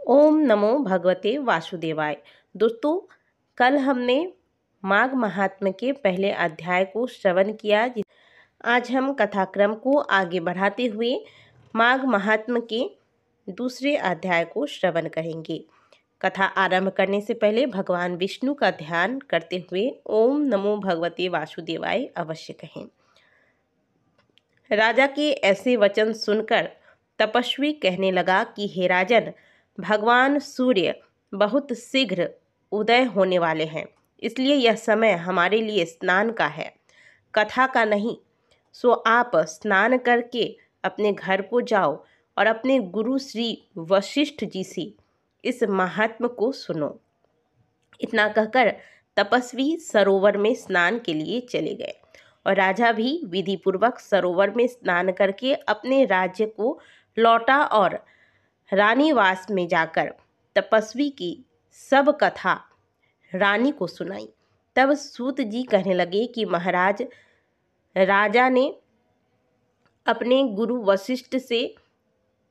ओम नमो भगवते वासुदेवाय। दोस्तों, कल हमने माघ महात्म्य के पहले अध्याय को श्रवण किया। आज हम कथाक्रम को आगे बढ़ाते हुए माघ महात्म्य के दूसरे अध्याय को श्रवण करेंगे। कथा आरंभ करने से पहले भगवान विष्णु का ध्यान करते हुए ओम नमो भगवते वासुदेवाय अवश्य कहें। राजा के ऐसे वचन सुनकर तपस्वी कहने लगा कि हे राजन, भगवान सूर्य बहुत शीघ्र उदय होने वाले हैं, इसलिए यह समय हमारे लिए स्नान का है, कथा का नहीं। सो आप स्नान करके अपने घर को जाओ और अपने गुरु श्री वशिष्ठ जी से इस महात्म को सुनो। इतना कहकर तपस्वी सरोवर में स्नान के लिए चले गए और राजा भी विधि पूर्वक सरोवर में स्नान करके अपने राज्य को लौटा और रानीवास में जाकर तपस्वी की सब कथा रानी को सुनाई। तब सूत जी कहने लगे कि महाराज, राजा ने अपने गुरु वशिष्ठ से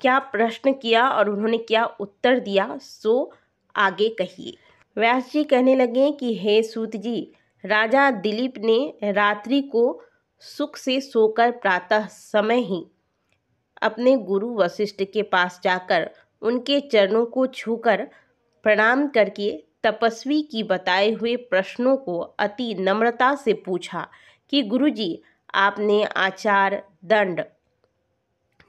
क्या प्रश्न किया और उन्होंने क्या उत्तर दिया, सो आगे कहिए। व्यास जी कहने लगे कि हे सूत जी, राजा दिलीप ने रात्रि को सुख से सोकर प्रातः समय ही अपने गुरु वशिष्ठ के पास जाकर उनके चरणों को छूकर प्रणाम करके तपस्वी की बताए हुए प्रश्नों को अति नम्रता से पूछा कि गुरुजी, आपने आचार, दंड,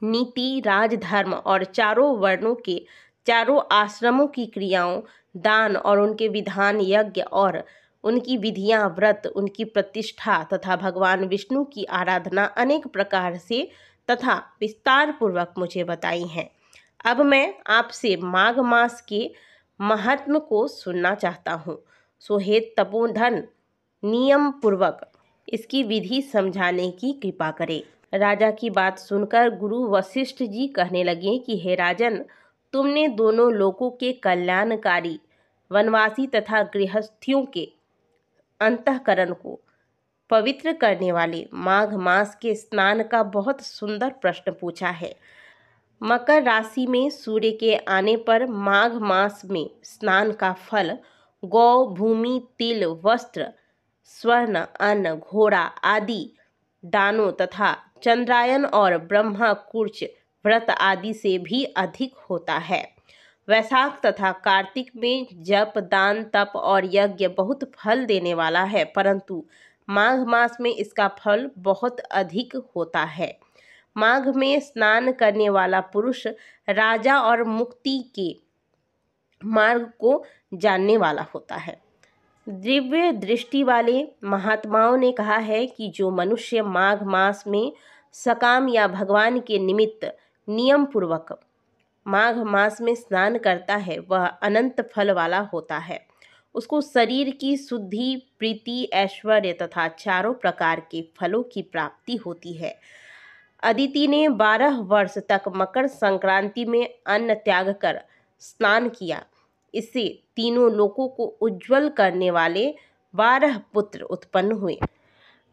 नीति, राजधर्म और चारों वर्णों के चारों आश्रमों की क्रियाओं, दान और उनके विधान, यज्ञ और उनकी विधियां, व्रत, उनकी प्रतिष्ठा तथा भगवान विष्णु की आराधना अनेक प्रकार से तथा विस्तार पूर्वक मुझे बताई हैं। अब मैं आपसे माघ मास के महात्म्य को सुनना चाहता हूँ। सो हे तपोधन, नियम पूर्वक इसकी विधि समझाने की कृपा करें। राजा की बात सुनकर गुरु वशिष्ठ जी कहने लगे कि हे राजन, तुमने दोनों लोकों के कल्याणकारी, वनवासी तथा गृहस्थियों के अंतःकरण को पवित्र करने वाले माघ मास के स्नान का बहुत सुंदर प्रश्न पूछा है। मकर राशि में सूर्य के आने पर माघ मास में स्नान का फल गौ, भूमि, तिल, वस्त्र, स्वर्ण, अन्न, घोड़ा आदि दानों तथा चंद्रायन और ब्रह्मा कुर्च व्रत आदि से भी अधिक होता है। वैशाख तथा कार्तिक में जप, दान, तप और यज्ञ बहुत फल देने वाला है, परंतु माघ मास में इसका फल बहुत अधिक होता है। माघ में स्नान करने वाला पुरुष राजा और मुक्ति के मार्ग को जानने वाला होता है। दिव्य दृष्टि वाले महात्माओं ने कहा है कि जो मनुष्य माघ मास में सकाम या भगवान के निमित्त नियम पूर्वक माघ मास में स्नान करता है, वह अनंत फल वाला होता है। उसको शरीर की शुद्धि, प्रीति, ऐश्वर्य तथा चारों प्रकार के फलों की प्राप्ति होती है। अदिति ने 12 वर्ष तक मकर संक्रांति में अन्न त्याग कर स्नान किया। इससे तीनों लोकों को उज्जवल करने वाले 12 पुत्र उत्पन्न हुए।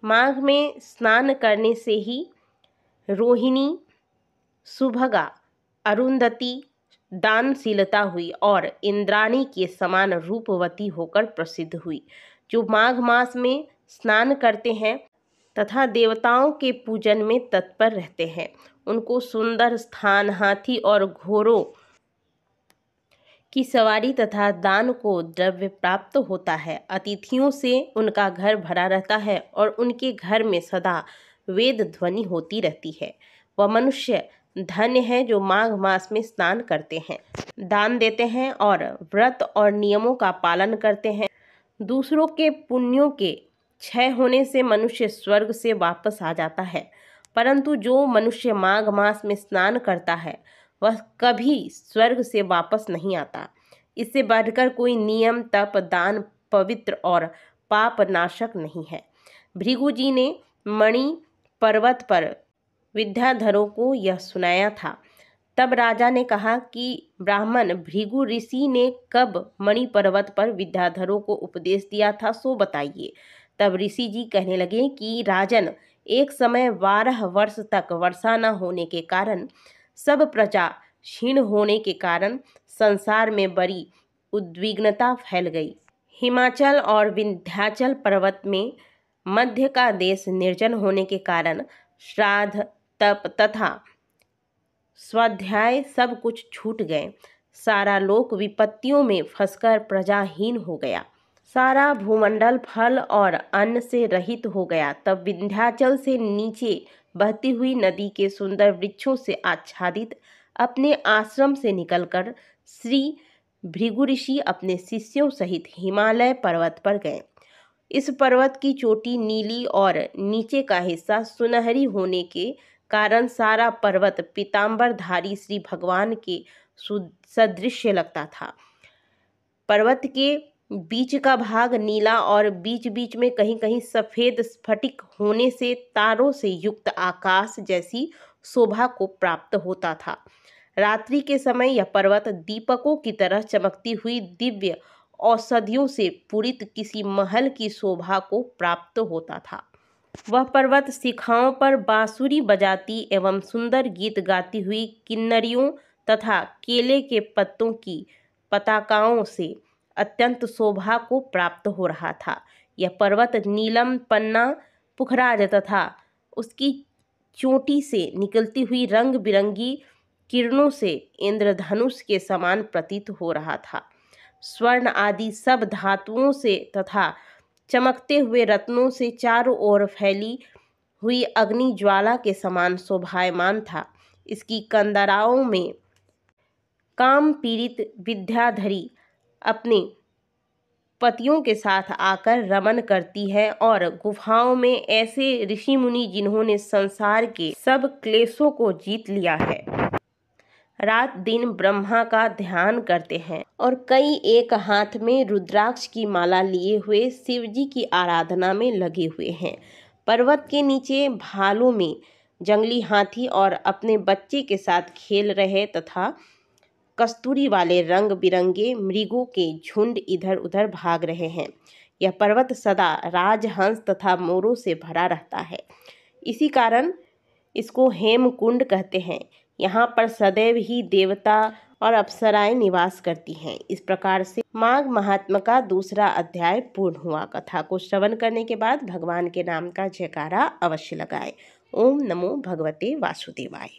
माघ में स्नान करने से ही रोहिणी, सुभगा, अरुंधति दानशीलता हुई और इंद्राणी के समान रूपवती होकर प्रसिद्ध हुई। जो माघ मास में स्नान करते हैं तथा देवताओं के पूजन में तत्पर रहते हैं, उनको सुंदर स्थान, हाथी और घोड़ों की सवारी तथा दान को द्रव्य प्राप्त होता है। अतिथियों से उनका घर भरा रहता है और उनके घर में सदा वेद ध्वनि होती रहती है। वह मनुष्य धन्य है जो माघ मास में स्नान करते हैं, दान देते हैं और व्रत और नियमों का पालन करते हैं। दूसरों के पुण्यों के क्षय होने से मनुष्य स्वर्ग से वापस आ जाता है, परंतु जो मनुष्य माघ मास में स्नान करता है वह कभी स्वर्ग से वापस नहीं आता। इससे बढ़कर कोई नियम, तप, दान पवित्र और पाप नाशक नहीं है। भृगु जी ने मणि पर्वत पर विद्याधरों को यह सुनाया था। तब राजा ने कहा कि ब्राह्मण भृगु ऋषि ने कब मणि पर्वत पर विद्याधरों को उपदेश दिया था, सो बताइए। तब ऋषि जी कहने लगे कि राजन, एक समय 12 वर्ष तक वर्षा न होने के कारण सब प्रजा क्षीण होने के कारण संसार में बड़ी उद्विग्नता फैल गई। हिमाचल और विंध्याचल पर्वत में मध्य का देश निर्जन होने के कारण श्राद्ध, तप तथा स्वाध्याय सब कुछ छूट गए। सारा लोक विपत्तियों में फंसकर प्रजाहीन हो गया। सारा भूमंडल फल और अन्न से रहित हो गया। तब विंध्याचल से नीचे बहती हुई नदी के सुंदर वृक्षों से आच्छादित अपने आश्रम से निकलकर श्री भृगु ऋषि अपने शिष्यों सहित हिमालय पर्वत पर गए। इस पर्वत की चोटी नीली और नीचे का हिस्सा सुनहरी होने के कारण सारा पर्वत पीतांबरधारी श्री भगवान के सदृश लगता था। पर्वत के बीच का भाग नीला और बीच बीच में कहीं कहीं सफेद स्फटिक होने से तारों से युक्त आकाश जैसी शोभा को प्राप्त होता था। रात्रि के समय यह पर्वत दीपकों की तरह चमकती हुई दिव्य औषधियों से पूरित किसी महल की शोभा को प्राप्त होता था। वह पर्वत शिखाओं पर बांसुरी बजाती एवं सुंदर गीत गाती हुई किन्नरियों तथा केले के पत्तों की पताकाओं से अत्यंत शोभा को प्राप्त हो रहा था। यह पर्वत नीलम, पन्ना, पुखराज तथा उसकी चोटी से निकलती हुई रंग बिरंगी किरणों से इंद्रधनुष के समान प्रतीत हो रहा था। स्वर्ण आदि सब धातुओं से तथा चमकते हुए रत्नों से चारों ओर फैली हुई अग्नि ज्वाला के समान शोभायमान था। इसकी कंदराओं में काम पीड़ित विद्याधरी अपने पतियों के साथ आकर रमन करती है और गुफाओं में ऐसे ऋषि मुनि जिन्होंने संसार के सब क्लेशों को जीत लिया है, रात दिन ब्रह्मा का ध्यान करते हैं और कई एक हाथ में रुद्राक्ष की माला लिए हुए शिव जी की आराधना में लगे हुए हैं। पर्वत के नीचे भालों में जंगली हाथी और अपने बच्चे के साथ खेल रहे तथा कस्तूरी वाले रंग बिरंगे मृगों के झुंड इधर उधर भाग रहे हैं। यह पर्वत सदा राजहंस तथा मोरों से भरा रहता है। इसी कारण इसको हेमकुंड कहते हैं। यहाँ पर सदैव ही देवता और अप्सराएं निवास करती हैं। इस प्रकार से माघ महात्म का दूसरा अध्याय पूर्ण हुआ। कथा को श्रवण करने के बाद भगवान के नाम का जयकारा अवश्य लगाएं। ओम नमो भगवते वासुदेवाय।